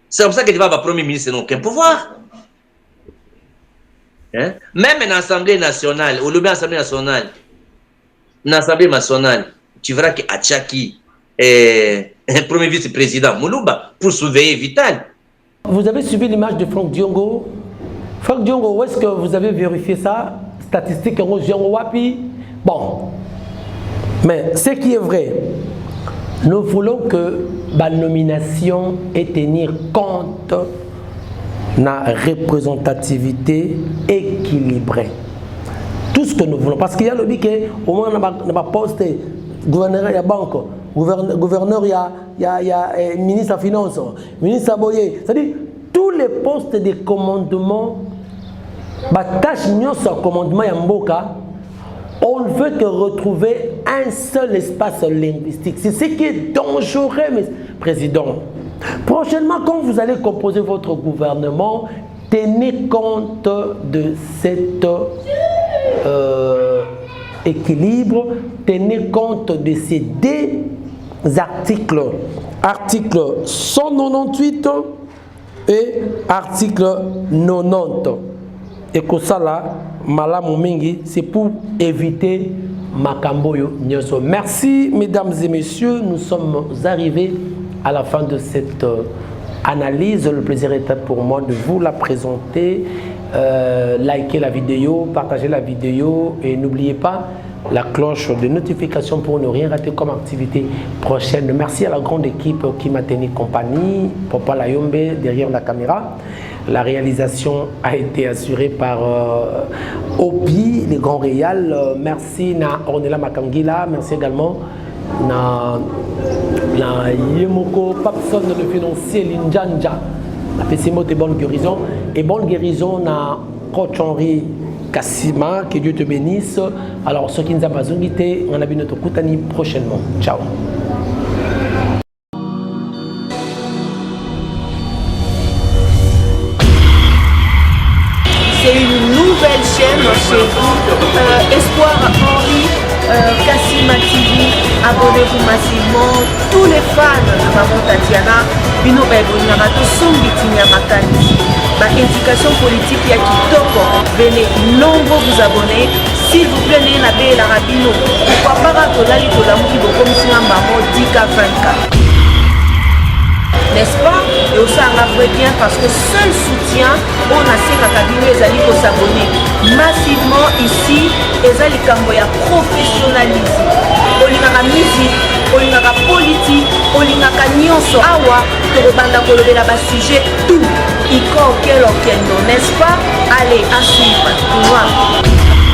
C'est comme ça que tu vas premier ministre n'a aucun pouvoir. Hein? Même en Assemblée nationale, ou l'Assemblée nationale, tu verras que Achaki est un premier vice-président Moulouba pour surveiller Vital. Vous avez suivi l'image de Franck Diongo. Franck Diongo, où est-ce que vous avez vérifié ça? Statistique en Diongo Wapi. Bon. Mais ce qui est vrai, nous voulons que la nomination ait tenir compte de la représentativité équilibrée. Tout ce que nous voulons. Parce qu'il y a le but qu'au moins on a poste gouverneur, il y a banque, gouverneur, il y a ministre des Finances, ministre Aboye. C'est-à-dire tous les postes de commandement, la tâche de commandement y Mboka. On ne veut que retrouver un seul espace linguistique. C'est ce qui est dangereux, Président. Prochainement, quand vous allez composer votre gouvernement, tenez compte de cet équilibre, tenez compte de ces deux articles. Article 198 et article 90. Et que ça là, Malamu Mingi, c'est pour éviter Makamboyo Nyoso. Merci mesdames et messieurs, nous sommes arrivés à la fin de cette analyse. Le plaisir est pour moi de vous la présenter. Likez la vidéo, partagez la vidéo et n'oubliez pas la cloche de notification pour ne rien rater comme activité prochaine. Merci à la grande équipe qui m'a tenu compagnie. Papa Layombe derrière la caméra. La réalisation a été assurée par Opi, les grands réals. Merci à Ornella Makangila. Merci également à Yemoko Papson, le financier Linjanja. La PCMO de bonne guérison. Et bonne guérison à Coach Henri Kassima. Que Dieu te bénisse. Alors, ceux qui nous ont pas invité, on a vu notre Koutani prochainement. Ciao. C'est une nouvelle chaîne chez vous, Espoir Henri, Kassima TV, abonnez-vous massivement, tous les fans de Maman Tatiana, Bino Bebonarato, Sombitinia Makani, ma indication politique y a Kitoko, venez nombreux vous abonner, s'il vous plaît, n'ayez la rabino, pourquoi pas rato la lito la mouki comme si un maman 10K 20K. n'est-ce pas? Et aussi un vrai bien parce que seul soutien, on a ces cabinets, les alliés pour s'abonner massivement ici, et les camboya professionnalisme. Olingaka musique, olingaka politique, olingaka nyonso awa, tokobanda kolobela ba sujet tout. Iko okelo kendo, n'est-ce pas? Allez, à suivre.